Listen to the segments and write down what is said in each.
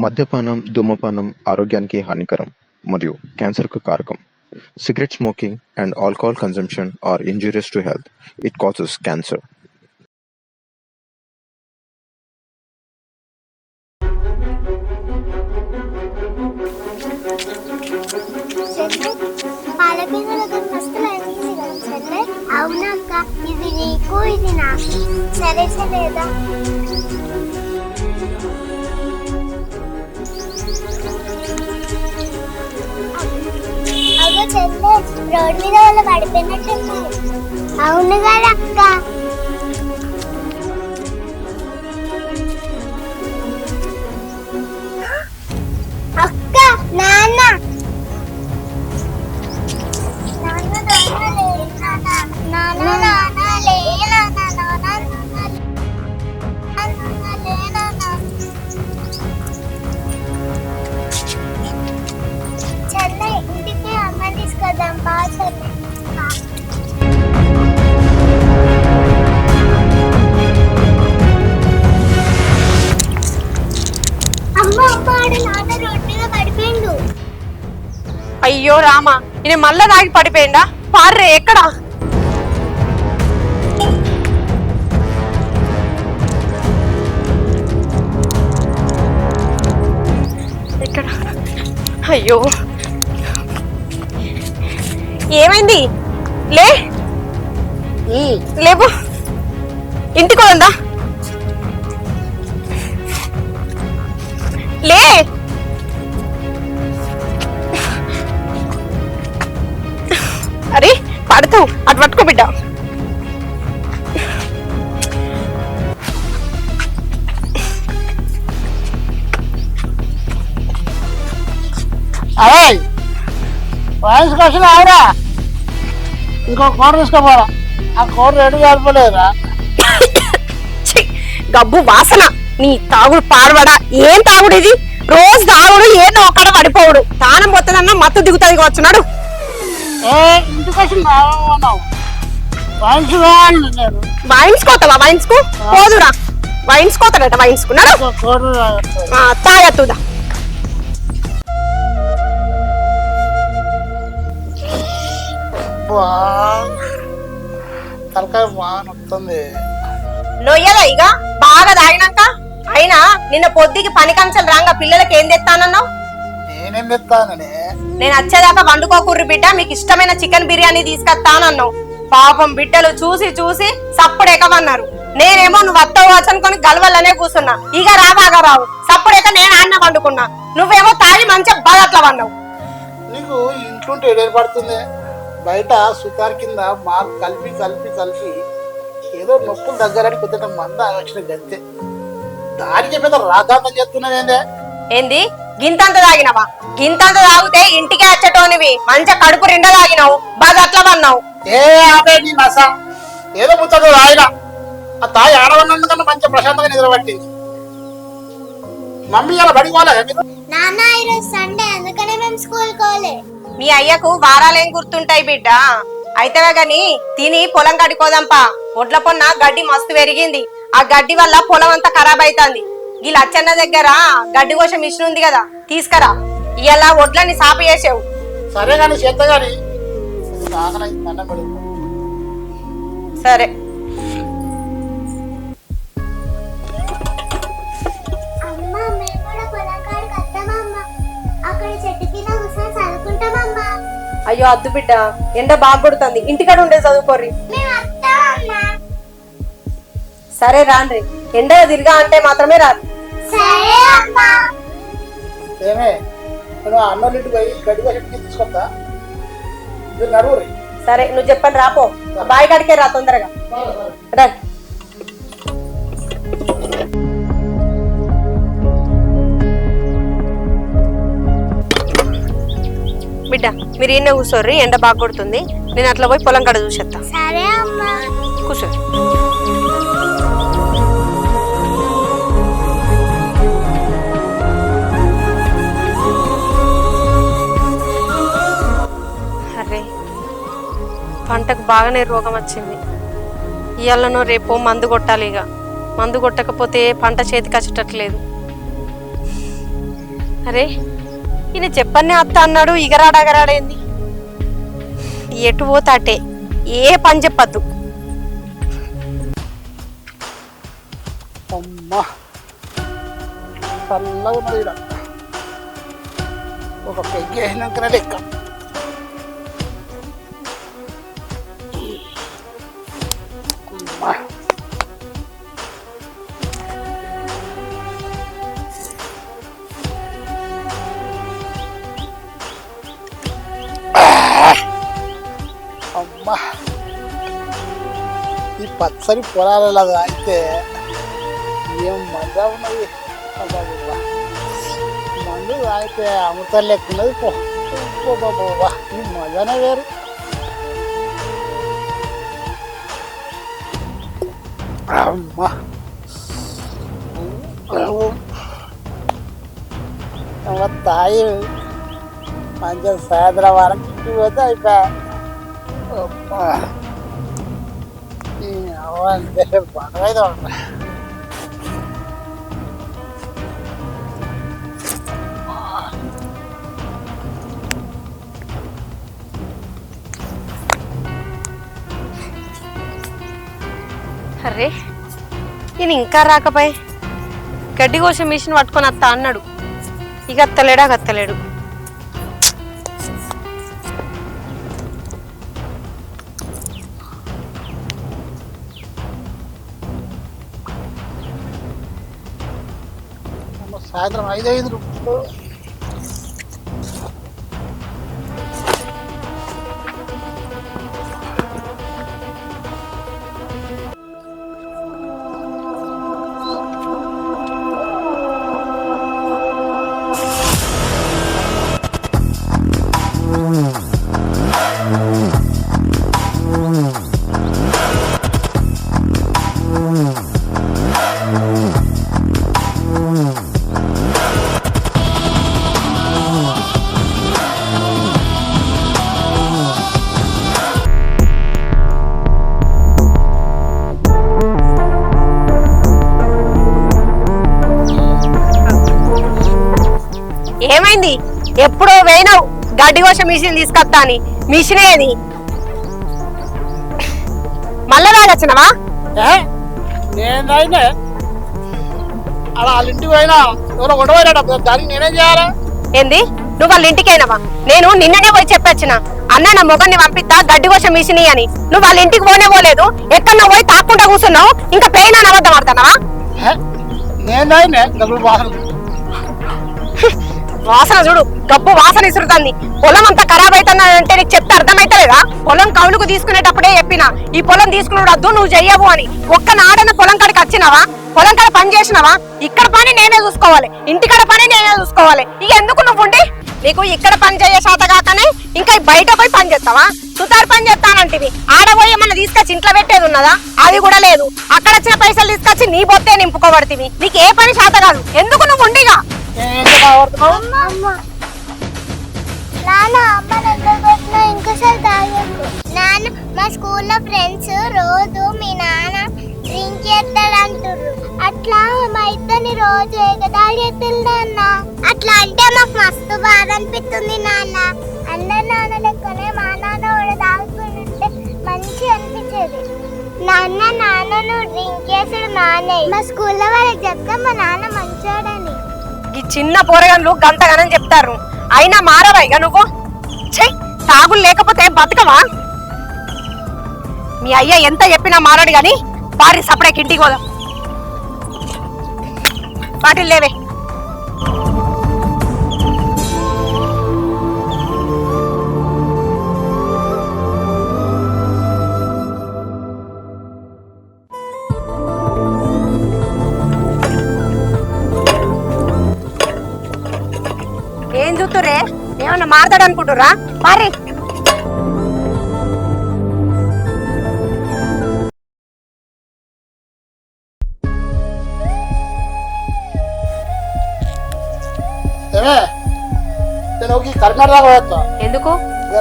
మద్యపానం, ధూమపానం ఆరోగ్యానికి హానికరం మరియు క్యాన్సర్‌కు కారకం. Cigarette smoking and alcohol consumption are injurious to health. It causes cancer. పాలపిల్లలకు మస్తులు అనిపించింది కదా చెల్లె. అవునక్క, ఇది నీకు ఇది నాకు. సరే లేదా అగో చెల్లె, రోడ్ మీద వాళ్ళు పడిపోయినట్టుంది. అవును కదా అక్క. అక్క, నాన్న చెల్లె, ఇంటికి అమ్మని తీసుకొద్దాం. బాగా చెల్లె. అమ్మ అమ్మ, ఆడ నాన్న రోడ్ మీద పడిపోయిండు. అయ్యో రామా, ఈయన మళ్ళా తాగి పడిపోయిందా? పార్రే ఎక్కడా? ఎక్కడ? అయ్యో, ఏమైంది? లేవు, ఇంటికి వదా? లే, అరే పడతావు, అటు పట్టుకో బిడ్డ. అరే వాయిస్ కోసం ఆవిడా ఇంకో కూర తీసుకోపోరా. ఆ కూర రెడీ కాలిపోలేదురా. గబ్బు వాసన, నీ తాగుడు పాడబడా. ఏం తాగుడు ఇది? రోజు తాగుడు, ఏదో ఒక్కడ పడిపోవుడు. తానం పోతుందన్నా మత్తు దిగుతుంది వచ్చున్నాడు. ఇంటికొచ్చి ఉన్నావు వాయిన్స్ కావాలి. నేను వైన్స్ కోతావా? వైన్స్ కు పోదురా. వైన్స్ కోతాడట. వైన్స్ కున్నాడు. తాగతుదా. తలకాయ బాగా నొస్తుంది. నొయ్యదా ఇక బాగా తాగినాక? అయినా నిన్న పొద్దుకి పని కంచెలు రాంగా పిల్లలకి ఏం తెస్తానన్నావు? నేనేం తెస్తానని? నేను వచ్చేదాకా వండుకోకుర్రి బిడ్డ, మీకు ఇష్టమైన చికెన్ బిర్యానీ తీసుకొస్తానన్నావు. పాపం బిడ్డలు చూసి చూసి సప్పుడెక్కమన్నారు. నేనేమో నువ్వు వస్తావు అనుకొని గలవల్లనే కూర్చున్నా. ఇక రాబాగా రావు సప్పుడెక్క నేను అన్న వండుకున్నా. నువ్వేమో తాగి మంచిగా బాధట్లా వన్నావు. నీకు ఇంట్లోంటే ఏర్పడుతుంది. బయట సుతార్ కింద మాకు కలిపి కలిపి కలిపి ఏదో నొప్పులు దగ్గరని కొద్దిగా మంద వచ్చిన గంతే. దానికి పెద్ద రాధాంతం చేస్తున్నావేందే? ఏంది గింతంత తాగినవా? గింతంత తాగితే ఇంటికే వచ్చేటోనివి. మంచిగా కడుపు నిండా తాగినావు, బాధ అట్లా వన్నావు. ఏ అదే నీ నస ఏదో ముచ్చదు రాయిన ఆ తాయి ఆడవన్నందుకన్నా మంచిగా ప్రశాంతంగా నిద్రపట్టింది. మమ్మీ ఇలా బడికి పోలే మీరు? నాన్న, ఈరోజు సండే, అందుకనే మేము స్కూల్ కోలే. మీ అయ్యకు వారాలేం గుర్తుంటాయి బిడ్డ. అయితేవే గాని తిని పొలం కడుకోదంపా. ఒడ్ల పొన్న గడ్డి మస్తు పెరిగింది. ఆ గడ్డి వల్ల పొలం అంతా ఖరాబ్ అవుతుంది. ఈ లచ్చన్న దగ్గర గడ్డి కోసే మిషన్ ఉంది కదా, తీసుకురా. ఇలా ఒడ్లని సాప చేసావు. సరే గాని చేత గాని సరే. అమ్మ, మేము కూడా పొలం కాడికి వస్తామమ్మ. అక్కడ చెట్టు కింద కూర్చొని చదువుకుంటామమ్మా. అయ్యో అద్దు బిడ్డ, ఎండ బాగా కొడుతుంది. ఇంటికాడ ఉండే చదువుకోర్రి. మేము వస్తామమ్మా. సరే రాండ్రి. ఎండ తిరిగా అంటే మాత్రమే రాదు. సరే అమ్మా. ఏమే నేను అన్నోళ్ళింటి పోయి గడ్డి చెట్టుకి తీసుకొస్తా. మీరు నడువురి. సరే, నువ్వు చెప్పని రాపో. బాయ్ కాడికే రా తొందరగా. రా బిడ్డ, మీరు ఈయన కూర్చోర్రి. ఎండ బాగా కొడుతుంది. నేను అట్లా పోయి పొలం కాడ చూసేస్తా. సరే అమ్మా. కూర్చో. అరే, పంటకు బాగానే రోగం వచ్చింది. ఇవాళనో రేపో మందు కొట్టాలి. ఇక మందు కొట్టకపోతే పంట చేతికి వచ్చేటట్లేదు. అరే ఈయన చెప్పన్నే అత్త అన్నాడు, ఇగరాడగరాడేంది? ఎటు పోతాటే ఏ పని చెప్పద్దు. అమ్మా చల్లగా ఉన్నది ఈడ. ఒక పెగ్గి అయినాకనే లెక్క. అమ్మా అమ్మా ఈ పచ్చని పొలాలలాగా అయితే ఏం మజా ఉన్నది. అబ్బా మందు అయితే అమృతం లెక్కున్నది. ఈ మజానే వేరు. అమ్మా తాయి మంచిగా సాయంత్రం వరకు ఇంటికి పోతే అయిపోయా. పండుగ అరే ఈయన ఇంకా రాకపోయి గడ్డి కోసే మిషన్ పట్టుకొని అత్త అన్నాడు. ఇక అత్తలేడా కత్తలేడు. సాయంత్రం 5 ఏమైంది? ఎప్పుడో వేయినావు గడ్డి కోసే మిషన్ తీసుకొస్తా అని. మిషన్ ఏది? మళ్ళా రాగచ్చినవా? నేనైనా అలా వాళ్ళ ఇంటికి పోయినా ఎవరో గొడవైనా దానికి నేనేం చేయాలా? ఏంది? నువ్వు వాళ్ళ ఇంటికైనావా? నేను నిన్ననే పోయి చెప్పొచ్చిన అన్న నా మొగన్ని పంపిస్తా గడ్డి కోసే మిషన్ అని. నువ్వు వాళ్ళ ఇంటికి పోలేదు, ఎక్కడన్నా పోయి తాకుండా కూర్చున్నావు. ఇంకా పెయిన్ అని అబద్ధం ఆడుతున్నావా? నేనైనా వాసన చూడు, గబ్బు వాసన ఇసురుతుంది. పొలం అంతా ఖరాబ్ అవుతుందంటే నీకు చెప్తే అర్థమైతలేదా? పొలం కౌలుకు తీసుకునేటప్పుడే చెప్పినా ఈ పొలం తీసుకునేటద్దు, నువ్వు చెయ్యవు అని. ఒక్క నాడన పొలం కాడికి వచ్చినావా? పొలం కాడ పని చేసినావా? ఇక్కడ పని నేనే చూసుకోవాలి, ఇంటికాడ పని నేనే చూసుకోవాలి. ఇక ఎందుకు నువ్వు ఉండి? నీకు ఇక్కడ పని చేయ శాత కాకనే ఇంకా బయట పోయి పని చేస్తావా? సుతారు పని చేస్తానంటివి, ఆడపోయి ఏమన్నా తీసుకొచ్చి ఇంట్లో పెట్టేది ఉన్నదా? అది కూడా లేదు. అక్కడ వచ్చిన పైసలు తీసుకొచ్చి నీ బొత్తే నింపుకోబడుతుంది. నీకు ఏ పని శాత కాదు, ఎందుకు నువ్వు ఉండిగా? నాన్న అమ్మ దగ్గర పెట్టిన ఇంకోసారి తాగకు. నాన్న మా స్కూల్లో ఫ్రెండ్స్ రోజు మీ నాన్న డ్రింక్ చేస్తాడంటారు. అట్లా మా ఇద్దరిని రోజు ఎగదాడి ఎత్తుందా అన్న? అట్లా అంటే మాకు మస్తు బాధ అనిపిస్తుంది నాన్న. అందరి నాన్న లెక్కనే మా నాన్న కూడా తాగుతుంటే మంచి అనిపించేది. నాన్న నువ్వు డ్రింక్ చేసుడు నానే. మా స్కూల్లో వాళ్ళకి చెప్తా మా నాన్న మంచోడని. ఈ చిన్న పోరగాళ్ళు గంతగానని చెప్తారు, అయినా మారవా ఇక నువ్వు? చెయ్, తాగులు లేకపోతే బతకవా? మీ అయ్య ఎంత చెప్పినా మారాడు గాని వారి సపరేకి ఇంటికి పోదాం. వాటిని లేవే. ఏం చూతురే? ఏమన్నా మారతాడు అనుకుంటురా? మరి నేను కరీంనగర్ పోయేస్తా. ఎందుకు?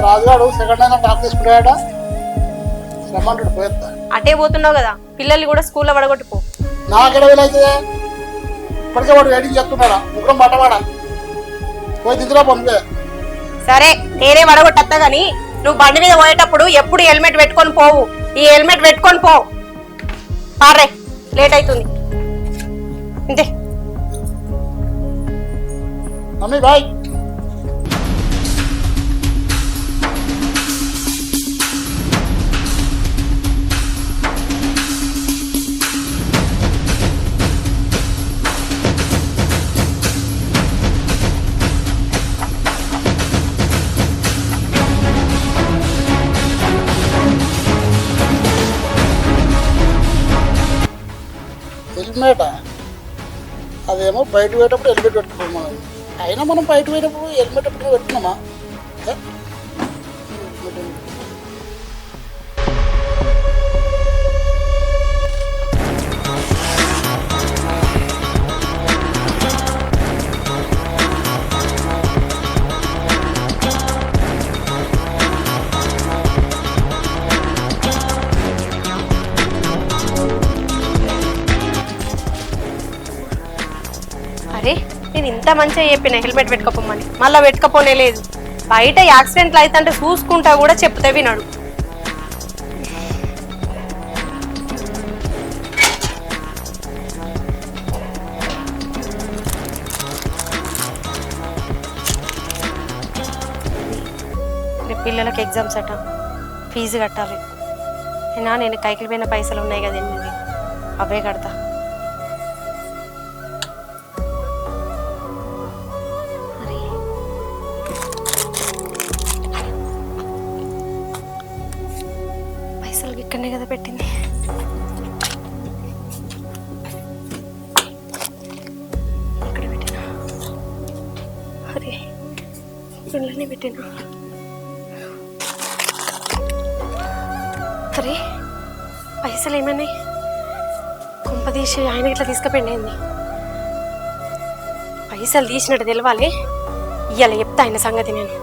రాజుగాడు సెకండ్ హ్యాండ్ టాప్ తీసుకున్నాడ, రమ్మంటాడు పోయేస్తా. అటే పోతున్నావు కదా, పిల్లల్ని కూడా స్కూల్లో పడగొట్టుకో. నాకెడ వీలైతే ఇప్పటికే వాడు వెయిటింగ్ చేస్తున్నాడా, ముగ్గురం పట్టవాడా. పోయి దిద్దురా పంపే. సరే నేనే వడగొట్టత్తా గాని నువ్వు బండి మీద పోయేటప్పుడు ఎప్పుడు హెల్మెట్ పెట్టుకొని పోవు. ఈ హెల్మెట్ పెట్టుకొని పో. పారే లేట్ అవుతుంది. అంతే. Mummy bye. హెల్మెట్ అదేమో బయట పోయేటప్పుడు హెల్మెట్ పెట్టుకోవాలి మనం. అయినా మనం బయట పోయేటప్పుడు హెల్మెట్ ఎప్పుడు పెట్టుకున్నామా? అరే నేను ఇంత మంచిగా చెప్పిన హెల్మెట్ పెట్టుకోపోమని, మళ్ళీ పెట్టుకపోనే లేదు. బయట యాక్సిడెంట్లు అయితే చూసుకుంటా కూడా చెప్తే వినాడు. రేపు పిల్లలకి ఎగ్జామ్స్ అట, ఫీజు కట్టాలి. నేను కైకిలి పోయిన పైసలు ఉన్నాయి కదా 8, అవే కడతా. ఇక్కడనే కదా పెట్టింది. ఇక్కడ పెట్టినా. అరే ఇంట్లోనే పెట్టినా. అరే పైసలు ఏమన్నాయి? కొంప తీసి ఆయన ఇట్లా తీసుకుపోయింది. పైసలు తీసినట్టు తెలవాలి. ఇవాళ చెప్తా ఆయన సంగతి నేను.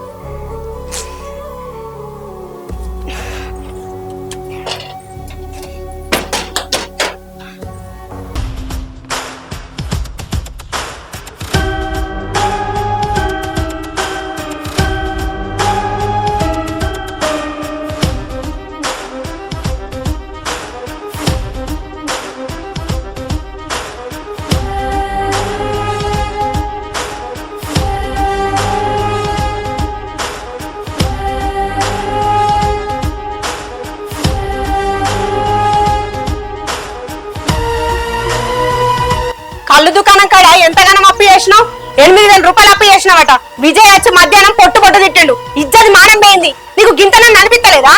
కళ్ళు దుకాణం కాడ ఎంతగానో అప్పు చేసినావు? 8,000 రూపాయలు అప్పు చేసినావట. విజయ్ వచ్చి మధ్యాహ్నం పొట్టు తిట్టిండు. ఇజ్జది మానం పోయింది. నీకు గింతనని అనిపించలేదా?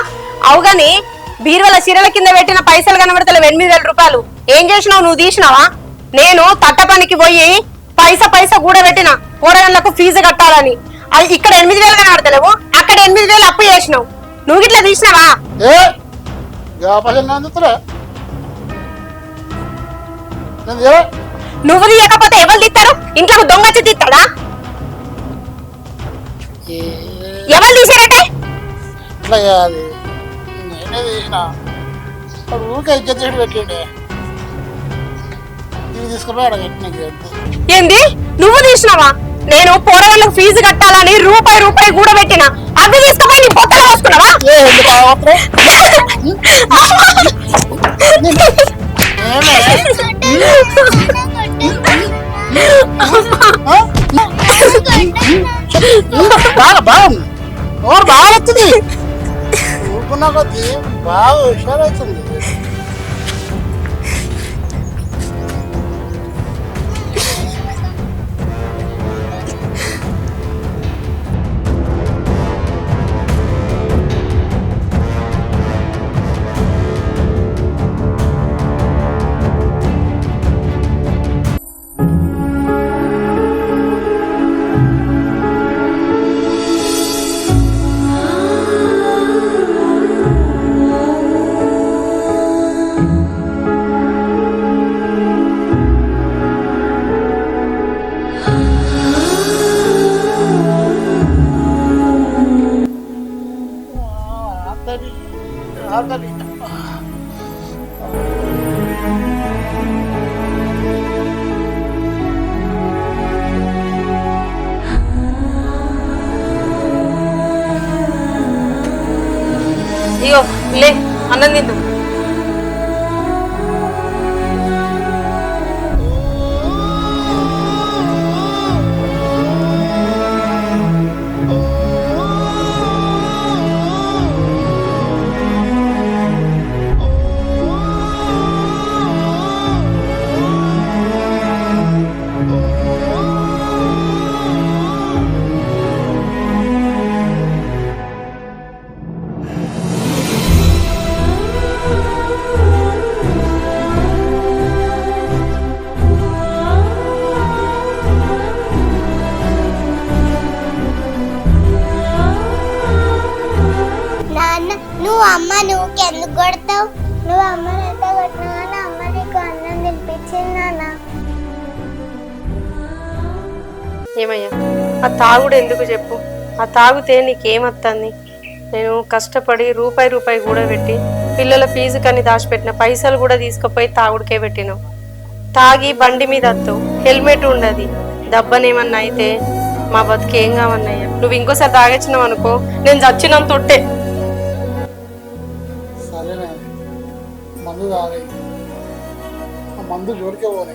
అవుగాని బీరువల చీరల కింద పెట్టిన పైసలు కనబడతలేవు 8,000 రూపాయలు. ఏం చేసినావు? నువ్వు తీసినావా? నేను తట్ట పనికి పోయి పైసా కూడా పెట్టిన కూరగాయలకు ఫీజు కట్టాలని. అది ఇక్కడ 8,000 కనబడతలేవు, అక్కడ 8,000 అప్పు చేసినావు. నువ్వు ఇట్లా తీసినావా? నువ్వు తీయకపోతే ఎవరు తీస్తారు? ఇంట్లో దొంగచ్చి తీస్తాడా? ఎవరు తీసారంటే ఏంది? నువ్వు తీసినావా? నేను పోరగాళ్ళకు ఫీజు కట్టాలని రూపాయి కూడా పెట్టినా. అవి తీసుకుపోయి నీ పొట్టలో వస్తున్నావా? బాగా వస్తుంది. ఊరుకున్నా కొద్ది బాగా హుషారవుతుంది. ఇగో లే అన్నం తిందు. నాన్న నువ్వు అమ్మ నువ్వుకెందుకు కొడతావు? నువ్వు అమ్మని ఎంత కొట్టినా కానీ అమ్మ నీకు అన్నం తినిపించింది నాన్న. ఏమయ్యా ఆ తాగుడు ఎందుకు చెప్పు? ఆ తాగుతే నీకేమొస్తుంది? నేను కష్టపడి రూపాయి కూడా పెట్టి పిల్లల ఫీజు కని దాచిపెట్టిన పైసలు కూడా తీసుకుపోయి తాగుడికే పెట్టినావు. తాగి బండి మీద వస్తావు, హెల్మెట్ ఉండదు. దెబ్బనేమన్నా అయితే మా బతుకు ఏం కావన్నయ్యా. నువ్వు ఇంకోసారి తాగొచ్చినావు అనుకో, నేను చచ్చినంత తొట్టే. సరేనే మందు తాగే, ఆ మందు జోలికే పోనే.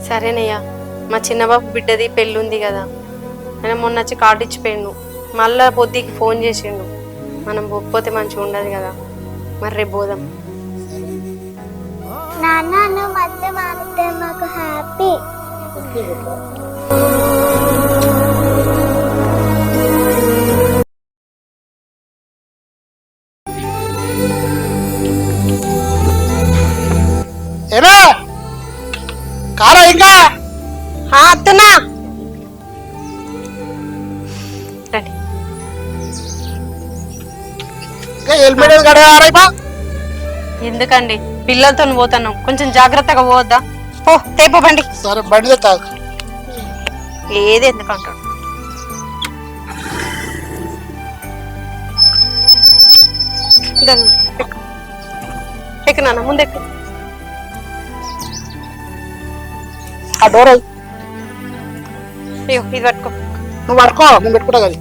సరేనయ్యా, మా చిన్నబాబు బిడ్డది పెళ్ళుంది కదా, ఆయన మొన్న వచ్చి కార్డు ఇచ్చిపోయిండు. మళ్ళా పొద్దుకి ఫోన్ చేసిండు. మనం పోకపోతే మంచిగా ఉండదు కదా, మరి రేపు పోదాం. నాన్న నువ్వు మధ్య మారితే మాకు హ్యాపీ. ఏమే కారా ఇంకా అత్తున్నా రండి. ఇంకా హెల్మెట్ కడగారైపా. ఎందుకండి పిల్లలతో పోతాను, కొంచెం జాగ్రత్తగా పోవద్దా? పో తేపో బండి. సరే బండి తాగు. ఏది ఎందుకంటాడు? ఎక్కు నాన్న, ముందెక్కు. ఆ డోర్ అయ్యి అయ్యో ఇది పట్టుకో. నువ్వు పడుకో, నేను పెట్టుకుంటా కదా.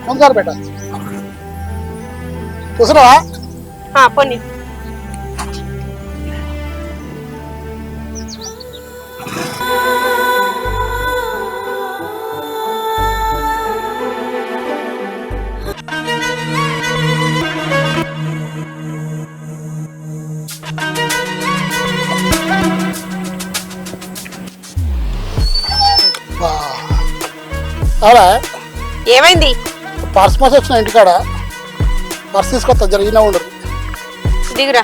ముందు పెట్ట చూసినావా? పోనీ అవునా? ఏమైంది? పర్స్ మోసి వచ్చిన ఇంటికాడ పర్స్ తీసుకొస్తా, జరిగినా ఉండరు. దిగురా.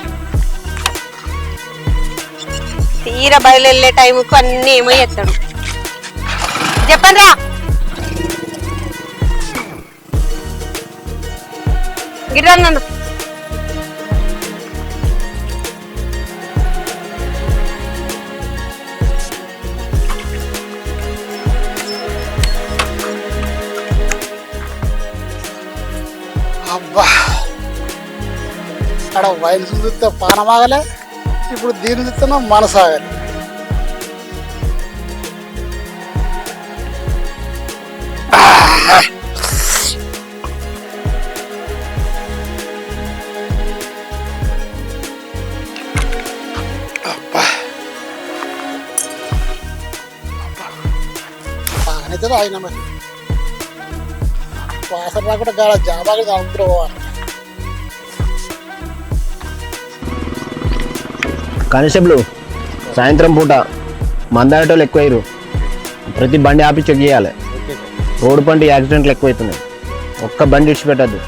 తీరా బయలు వెళ్ళే టైంకు అన్ని ఏమో చేస్తాడు. చెప్పండి రా. గిరా నన్ను. అబ్బా అక్కడ వయసు చూస్తే పానమాగలే, ఇప్పుడు దీన్ని చూస్తున్నా మనసు ఆగలే. బాగానైతే ఆయన మరి వాసన రాకుండా గాడ జాబాగా తాగుతూ పోవాలి. కానిస్టేబుల్ సాయంత్రం పూట మందాటోళ్ళు ఎక్కువయ్యారు, ప్రతి బండి ఆపి చెక్ చేయాలి. రోడ్డు పంటి యాక్సిడెంట్లు ఎక్కువవుతున్నాయి, ఒక్క బండి ఇడిచిపెట్టద్దు.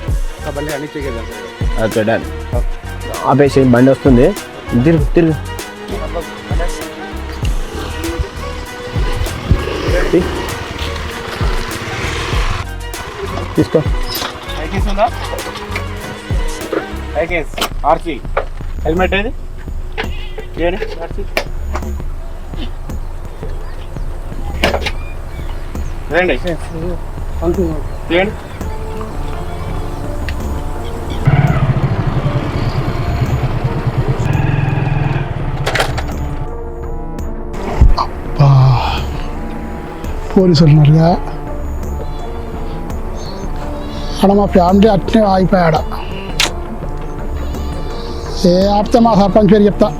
అది పెట్టాలి. ఆపేసి బండి వస్తుంది, తిరుగు తిరుగు. తీసుకో. హెల్మెట్ ఏది? రండి తీయండి. అబ్బా పోలీసులు ఉన్నారుగా ఆడ మా ఫ్యామిలీ అట్నే ఆగిపోయాడ. ఏ ఆపితే మా సర్పంచ్ పేరు చెప్తా.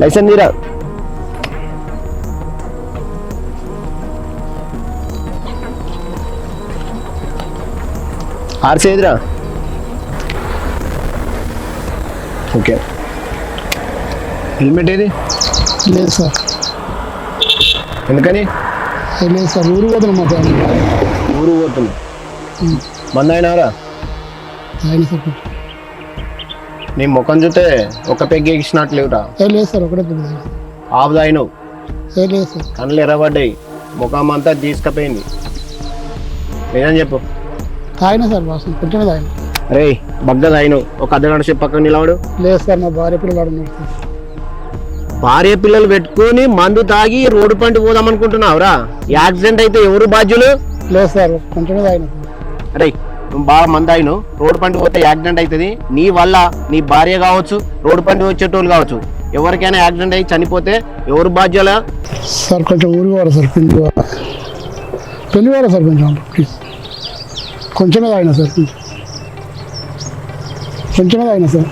లైసెన్స్ తీరా. ఆర్సీ ఏదిరా? ఓకే. హెల్మెట్ ఏది? లేదు సార్. ఎందుకని? లేదు సార్, ఊరు పోతున్నాం మా ఫ్యామిలీ. ఊరు పోతున్నా. మంది అయినారా? ఆయన సార్. నీ ముఖం చూస్తే ఒక పెగ్గి ఇచ్చినట్లు లేవురా. లేదు సార్, ఒకటే పెద్ద. ఆపు తాగినావు. లేదు సార్. కళ్ళు ఎర్రబడ్డాయి, ముఖం అంతా తీసుకుపోయింది. నిజం చెప్పు. ఆయన సార్ వాసన కొంచెమే ఆయన. రే బగ్గ తాగినావు, ఒక అర్ధగంట సేపు పక్కన నిలవడు. లేదు సార్, మా భార్య పిల్లలు ఉన్నారు సార్. భార్య పిల్లలు పెట్టుకొని మందు తాగి రోడ్డు పంటి పోదాం అనుకుంటున్నావురా? యాక్సిడెంట్ అయితే ఎవరు బాధ్యులు? లేదు సార్, కొంచెమే ఆయన సార్. అరే నువ్వు బాగా మంది అయిను, రోడ్డు పంటి పోతే యాక్సిడెంట్ అవుతుంది. నీ వల్ల నీ భార్య కావచ్చు, రోడ్డు పంటి వచ్చేటోళ్ళు కావచ్చు, ఎవరికైనా యాక్సిడెంట్ అయ్యి చనిపోతే ఎవరు బాధ్యులా? సార్ కొంచెం ఊరికి పోరా సార్, పెళ్లి పోరా సార్, కొంచెం ప్లీజ్. కొంచెమే ఆయన సార్, కొంచెమే ఆయన సార్.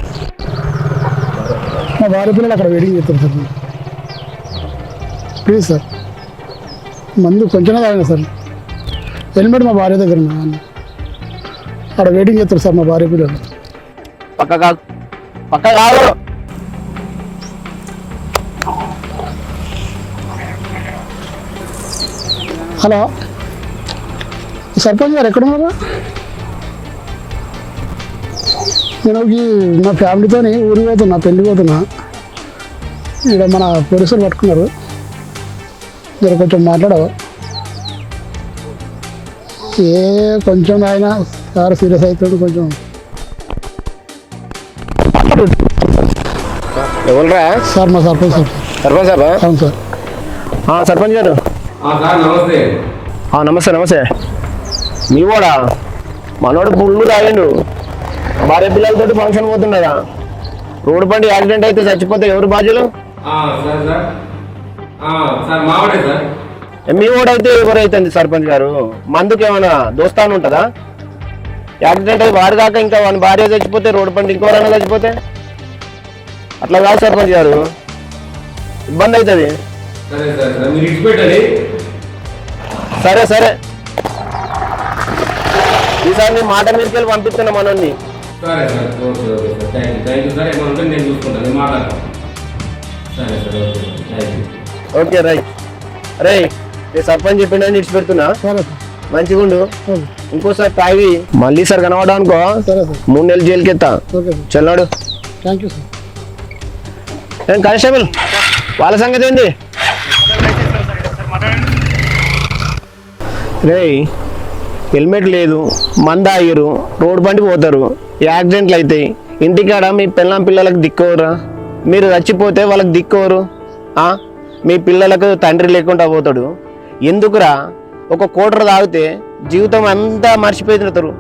మా భార్య పిల్లలు అక్కడ వెయిటింగ్ చేస్తారు సార్. ప్లీజ్ సార్, మందు కొంచెమే ఆయన సార్. హెల్మెట్ మా భార్య దగ్గర ఉన్నా, అక్కడ వెయిటింగ్ చేస్తారు సార్ మా భార్య పిల్లలు. పక్క కాదు, పక్క కాదు. హలో సర్పంచ్ గారు ఎక్కడున్నారా? నేను మా ఫ్యామిలీతో ఊరికి పోతున్నా, పెళ్ళి పోతున్నా. ఇక్కడ మన పోలీసులు పట్టుకున్నారు, మీరు కొంచెం మాట్లాడవా? ఏ కొంచెం ఆయన సార్ సీరియస్ అవుతాడు కొంచెం. ఎవరురా? సార్ మా సర్పంచ్ సార్. సర్పంచ్ సార్? అవును సార్. సర్పంచ్ గారు నమస్తే. నమస్తే నమస్తే. మీ కూడా మనోడు పుల్లు తాగిండు, భార్య పిల్లలతో ఫంక్షన్ పోతున్నారా? రోడ్డు పండి యాక్సిడెంట్ అయితే చచ్చిపోతే ఎవరు బాధ్యులు? మీ ఓడైతే ఎవరైతుంది సర్పంచ్ గారు? మందుకు ఏమైనా దోస్తాను ఉంటుందా? యాక్సిడెంట్ అయి వారి దాకా ఇంకా వాని భార్య చచ్చిపోతే, రోడ్డు పండి ఇంకోరైనా చచ్చిపోతే అట్లా కాదు సర్పంచ్ గారు, ఇబ్బంది అవుతుంది. సరే సరే, ఈసారి నీ మాట మీదకి వెళ్ళి పంపిస్తున్నా మనల్ని. Okay right. అరే ఈ సర్పంచ్ చెప్పిండని ఇడిచిపెడుతున్నా, సరే సార్. మంచిగా ఉండు. ఇంకోసారి తాగి మళ్ళీ సార్ కనబడా అనుకో, సరే సార్. 3 నెలలు జైలుకి ఎత్తా. Okay sir. చల్లాడు. Thank you sir. ఏం కానిస్టేబుల్ వాళ్ళ సంగతి ఏంది? రే హెల్మెట్ లేదు, మందు ఆగిరు, రోడ్డు బండి పోతారు, యాక్సిడెంట్లు అవుతాయి. ఇంటికాడ మీ పిల్లలకు దిక్కోరా? మీరు చచ్చిపోతే వాళ్ళకి దిక్కోరు? మీ పిల్లలకు తండ్రి లేకుండా పోతాడు. ఎందుకురా? ఒక కోటరు తాగితే జీవితం అంతా మర్చిపోతున్నారు.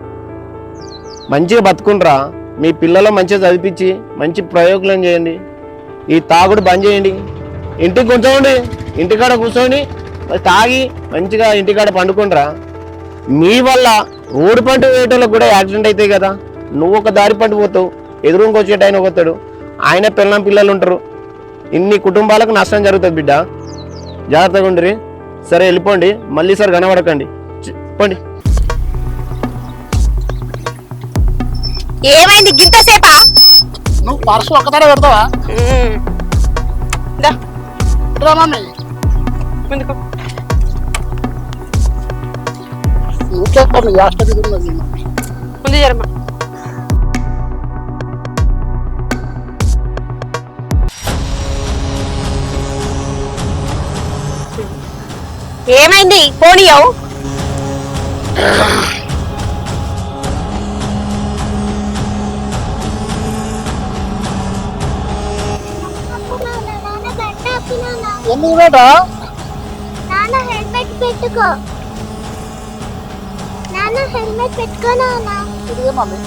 మంచిగా బతుకుండ్రా, మీ పిల్లలు మంచిగా చదివించి మంచి ప్రయోగం చేయండి. ఈ తాగుడు బంద్ చేయండి. ఇంటికి కూర్చోండి, ఇంటికాడ కూర్చోండి, తాగి మంచిగా ఇంటికాడ పండుకుండ్రా. మీ వల్ల రోడ్డు పంట వేయటంలో కూడా యాక్సిడెంట్ అవుతాయి కదా. నువ్వు ఒక దారి పంట పోతావు, ఎదురుకి వచ్చేట ఆయన పోతాడు, ఆయన పిల్లలు ఉంటారు. ఇన్ని కుటుంబాలకు నష్టం జరుగుతుంది బిడ్డ, జాగ్రత్తగా ఉండిరి. సరే వెళ్ళిపోండి, మళ్ళీ సార్ కనబడకండి, పోండి. ఏమైంది గింతసేపా? నువ్వు పర్సు ఒక్కదానే పెడతావా? మమ్మీ నువ్వు చెప్పండి, ముందు జరమ్మా. ఏమైంది? పోనీయవు. ఎందుకు బేటా? నాన్న హెల్మెట్ పెట్టుకో. నాన్న హెల్మెట్ పెట్టుకో నాన్న. ఇదే మమ్మీ.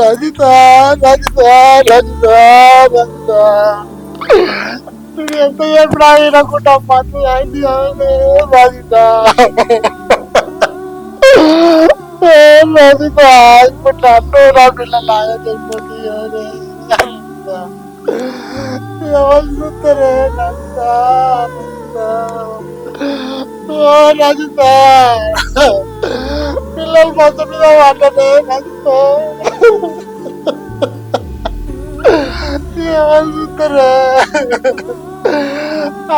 రజిత రజిత రజిత రజిత నువ్వు ఎంత ఎప్పుడు అనుకుంటా మంది అయింది రజిత రజిత ఇప్పుడు నన్ను నా పిల్లలాగా చెప్పి ఎవరు చూస్తారే రజిత రజిత పిల్లలు మొత్తం మీద వాడలే రజిత ఎవరు చూస్తారే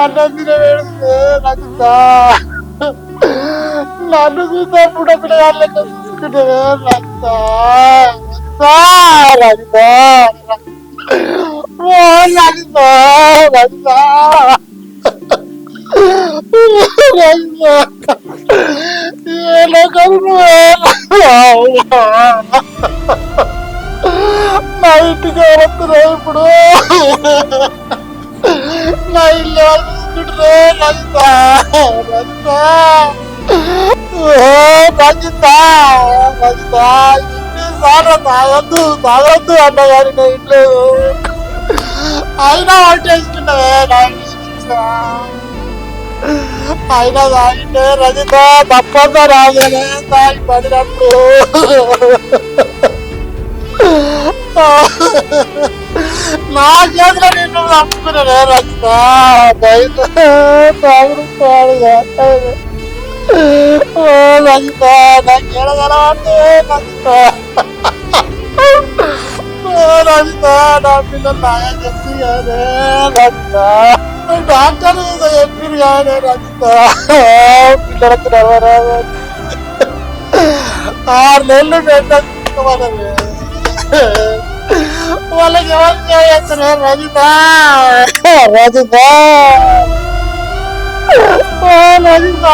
అన్నం తినవేడుతుంది రజిత నన్ను చూసినప్పుడు పిల్లగాళ్ళ చూసుకుంటే రజిత రజిత రజిత రజిత నా ఇంటికి వస్తున్నా ఇప్పుడు నా ఇల్లు చూసుకుంటున్నా రజిత రజిత రజిత ఇన్నిసార్లు తాగొద్దు అన్నగారి నా ఇంట్లో అయినా వంట వేసుకున్నావే నా ఇంట్లో అయినా తాగింటే రజిత తప్పంతా రాగానే తాగి పడినప్పుడు నా చేతిలో నిన్ను తప్పుకున్నానే రజిత బయట తాగుడు రజిత నాకు ఎడగలవాటే రజిత రజిత నా పిల్లలు నాగా చెప్పి కానీ రజిత డాక్టర్ చెప్పారు కానీ రజిత పిల్లలకు నవ్వరాదు 6 నెలలు పెట్టమని వాళ్ళకి ఎవరు చేస్తారు రజిత రజిత రజిత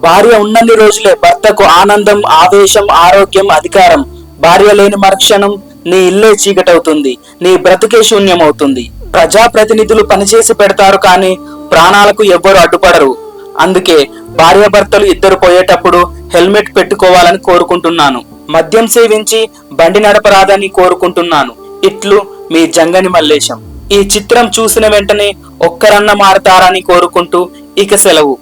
భార్య ఉన్నన్ని రోజులే భర్తకు ఆనందం, ఆవేశం, ఆరోగ్యం, అధికారం. భార్య లేని మరుక్షణం నీ ఇల్లే చీకటవుతుంది, నీ బ్రతికే శూన్యమవుతుంది. ప్రజాప్రతినిధులు పనిచేసి పెడతారు కానీ ప్రాణాలకు ఎవ్వరు అడ్డుపడరు. అందుకే భార్యాభర్తలు ఇద్దరు పోయేటప్పుడు హెల్మెట్ పెట్టుకోవాలని కోరుకుంటున్నాను. మద్యం సేవించి బండి నడపరాదని కోరుకుంటున్నాను. ఇట్లు మీ జంగని మల్లేశం. ఈ చిత్రం చూసిన వెంటనే ఒక్కరన్న మారతారని కోరుకుంటూ ఇక సెలవు.